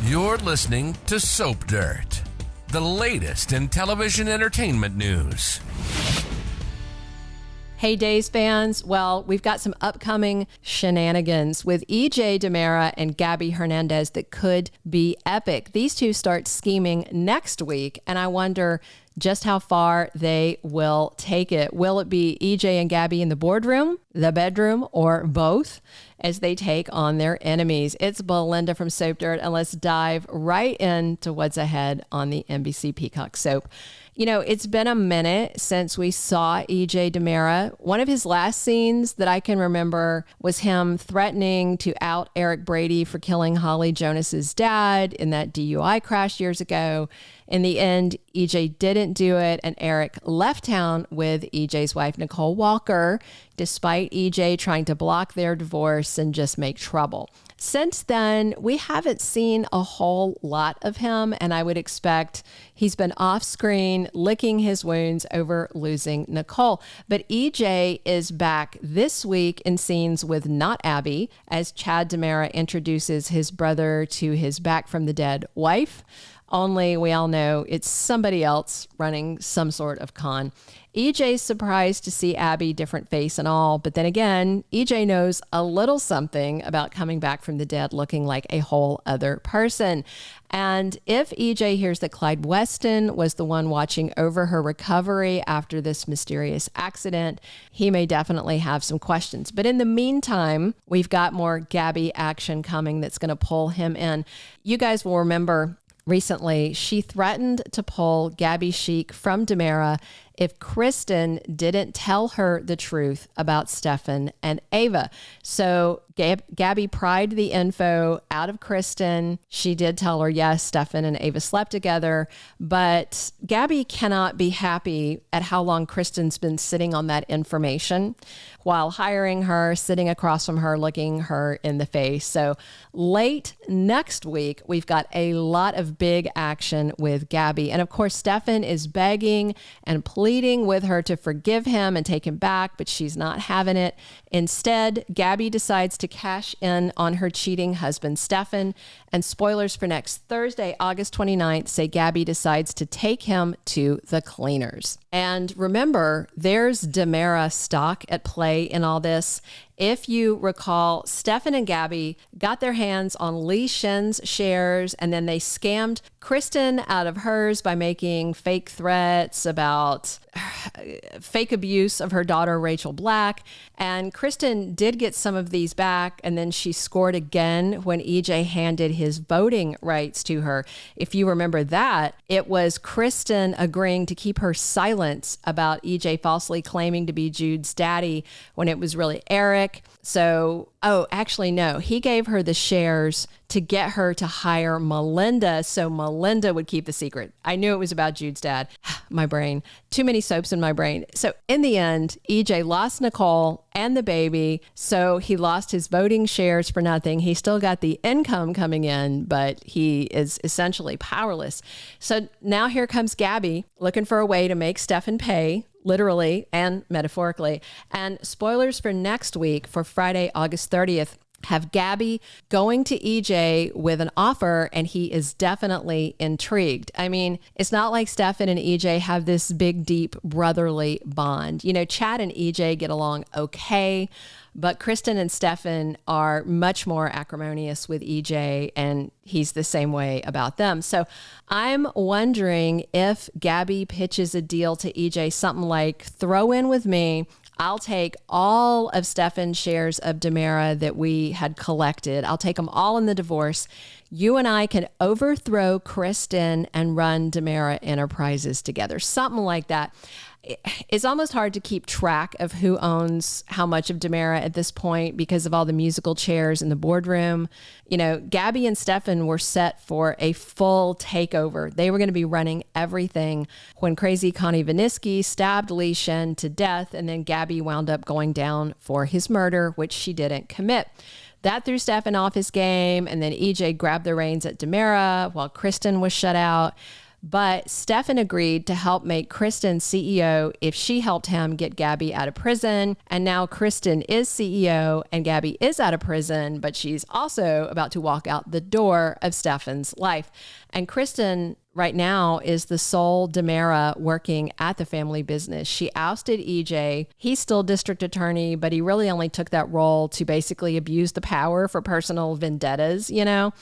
You're listening to Soap Dirt, the latest in television entertainment news. Hey, Days fans. Well, we've got some upcoming shenanigans with EJ DiMera and Gabi Hernandez that could be epic. These two start scheming next week, and I wonder just how far they will take it. Will it be EJ and Gabi in the boardroom, the bedroom, or both as they take on their enemies? It's Belinda from Soap Dirt, and let's dive right into what's ahead on the NBC Peacock soap. You know, it's been a minute since we saw EJ DiMera. One of his last scenes that I can remember was him threatening to out Eric Brady for killing Holly Jonas's dad in that DUI crash years ago. In the end, EJ didn't do it, and Eric left town with EJ's wife, Nicole Walker, despite EJ trying to block their divorce and just make trouble. Since then, we haven't seen a whole lot of him, and I would expect he's been off screen licking his wounds over losing Nicole. But EJ is back this week in scenes with Not Abby, as Chad DiMera introduces his brother to his back from the dead wife. Only we all know it's somebody else running some sort of con. EJ's surprised to see Abby, different face and all, but then again, EJ knows a little something about coming back from the dead looking like a whole other person. And if EJ hears that Clyde Weston was the one watching over her recovery after this mysterious accident, he may definitely have some questions. But in the meantime, we've got more Gabi action coming that's going to pull him in. You guys will remember recently, she threatened to pull Gabby Chic from DiMera if Kristen didn't tell her the truth about Stefan and Ava. So Gabby pried the info out of Kristen. She did tell her, yes, Stefan and Ava slept together, but Gabby cannot be happy at how long Kristen's been sitting on that information while hiring her, sitting across from her, looking her in the face. So late next week, we've got a lot of big action with Gabby. And of course, Stefan is begging and pleading with her to forgive him and take him back, but she's not having it. Instead, Gabby decides to cash in on her cheating husband, Stefan. And spoilers for next Thursday, August 29th, say Gabby decides to take him to the cleaners. And remember, there's DiMera stock at play in all this. If you recall, Stefan and Gabby got their hands on Lee Shin's shares, and then they scammed Kristen out of hers by making fake threats about fake abuse of her daughter, Rachel Black. And Kristen did get some of these back, and then she scored again when EJ handed his voting rights to her. If you remember that, it was Kristen agreeing to keep her silence about EJ falsely claiming to be Jude's daddy when it was really Eric. So, actually, no, he gave her the shares to get her to hire Melinda so Melinda would keep the secret. I knew it was about Jude's dad. My brain, too many soaps in my brain. So in the end, EJ lost Nicole and the baby. So he lost his voting shares for nothing. He still got the income coming in, but he is essentially powerless. So now here comes Gabby looking for a way to make Stefan pay, literally and metaphorically. And spoilers for next week, for Friday, August 30th, have Gabby going to EJ with an offer, and he is definitely intrigued. I mean, it's not like Stefan and EJ have this big, deep brotherly bond. You know, Chad and EJ get along okay, but Kristen and Stefan are much more acrimonious with EJ, and he's the same way about them. So I'm wondering if Gabby pitches a deal to EJ, something like, throw in with me, I'll take all of Stefan's shares of DiMera that we had collected. I'll take them all in the divorce. You and I can overthrow Kristen and run DiMera Enterprises together. Something like that. It's almost hard to keep track of who owns how much of DiMera at this point because of all the musical chairs in the boardroom. You know, Gabby and Stefan were set for a full takeover. They were going to be running everything when crazy Connie Viniski stabbed Lee Shin to death, and then Gabby wound up going down for his murder, which she didn't commit. That threw Stefan off his game, and then EJ grabbed the reins at DiMera while Kristen was shut out. But Stefan agreed to help make Kristen CEO if she helped him get Gabi out of prison. And now Kristen is CEO and Gabi is out of prison, but she's also about to walk out the door of Stefan's life. And Kristen right now is the sole DiMera working at the family business. She ousted EJ. He's still district attorney, but he really only took that role to basically abuse the power for personal vendettas, you know?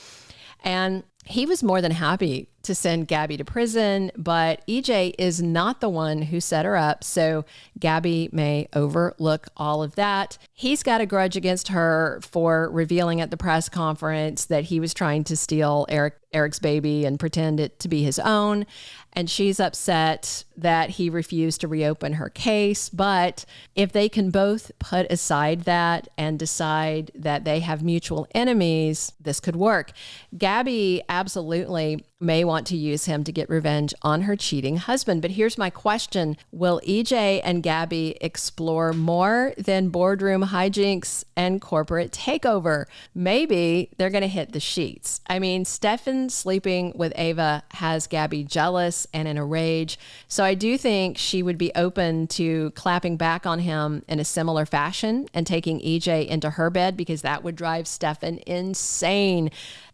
And he was more than happy to send Gabi to prison, but EJ is not the one who set her up, so Gabi may overlook all of that. He's got a grudge against her for revealing at the press conference that he was trying to steal Eric's baby and pretend it to be his own, and she's upset that he refused to reopen her case. But if they can both put aside that and decide that they have mutual enemies, this could work. Gabi absolutely may want to use him to get revenge on her cheating husband. But here's my question. Will EJ and Gabi explore more than boardroom hijinks and corporate takeover? Maybe they're going to hit the sheets. I mean, Stefan sleeping with Ava has Gabi jealous and in a rage. So I do think she would be open to clapping back on him in a similar fashion and taking EJ into her bed, because that would drive Stefan insane,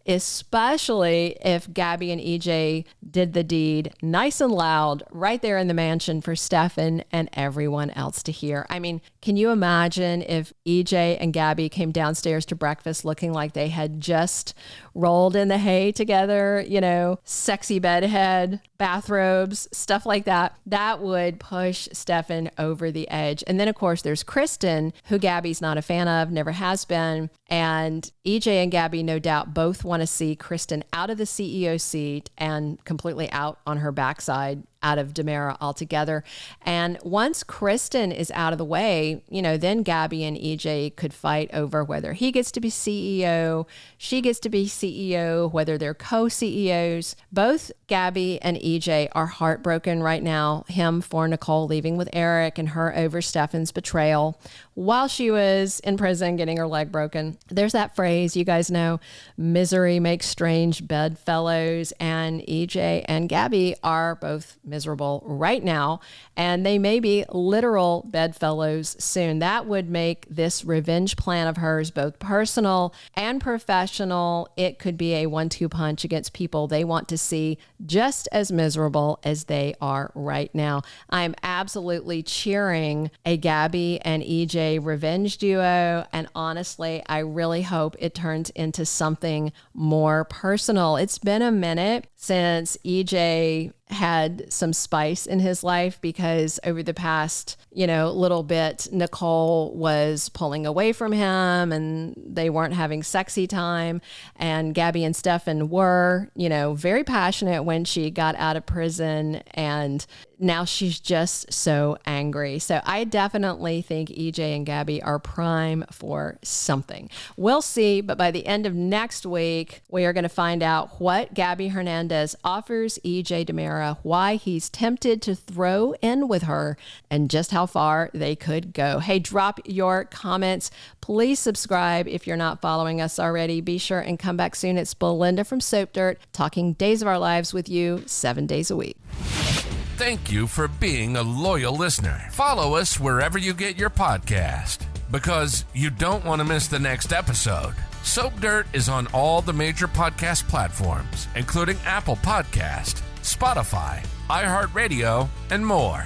especially if Gabi and EJ did the deed nice and loud right there in the mansion for Stefan and everyone else to hear. I mean, can you imagine if EJ and Gabi came downstairs to breakfast looking like they had just rolled in the hay together, you know, sexy bedhead, bathrobes, stuff like that? That would push Stefan over the edge. And then, of course, there's Kristen, who Gabi's not a fan of, never has been. And EJ and Gabi, no doubt, both want to see Kristen out of the CEO seat and completely out on her backside, out of DiMera altogether. And once Kristen is out of the way, you know, then Gabi and EJ could fight over whether he gets to be CEO, she gets to be CEO, whether they're co-CEOs. Both Gabi and EJ are heartbroken right now, him for Nicole leaving with Eric and her over Stefan's betrayal while she was in prison getting her leg broken. There's that phrase, you guys know, misery makes strange bedfellows, and EJ and Gabi are both miserable right now, and they may be literal bedfellows soon. That would make this revenge plan of hers both personal and professional. It could be a 1-2 punch against people they want to see just as miserable as they are right now. I'm absolutely cheering a Gabi and EJ revenge duo, and honestly, I really hope it turns into something more personal. It's been a minute since EJ had some spice in his life, because over the past, little bit, Nicole was pulling away from him and they weren't having sexy time. And Gabi and Stefan were, very passionate when she got out of prison, and now she's just so angry. So I definitely think EJ and Gabi are prime for something. We'll see, but by the end of next week, we are going to find out what Gabi Hernandez offers EJ DiMera, why he's tempted to throw in with her, and just how far they could go. Hey, drop your comments. Please subscribe if you're not following us already. Be sure and come back soon. It's Belinda from Soap Dirt, talking days of our lives with you 7 days a week. Thank you for being a loyal listener. Follow us wherever you get your podcast, because you don't want to miss the next episode. Soap Dirt is on all the major podcast platforms, including Apple Podcast, Spotify, iHeartRadio, and more.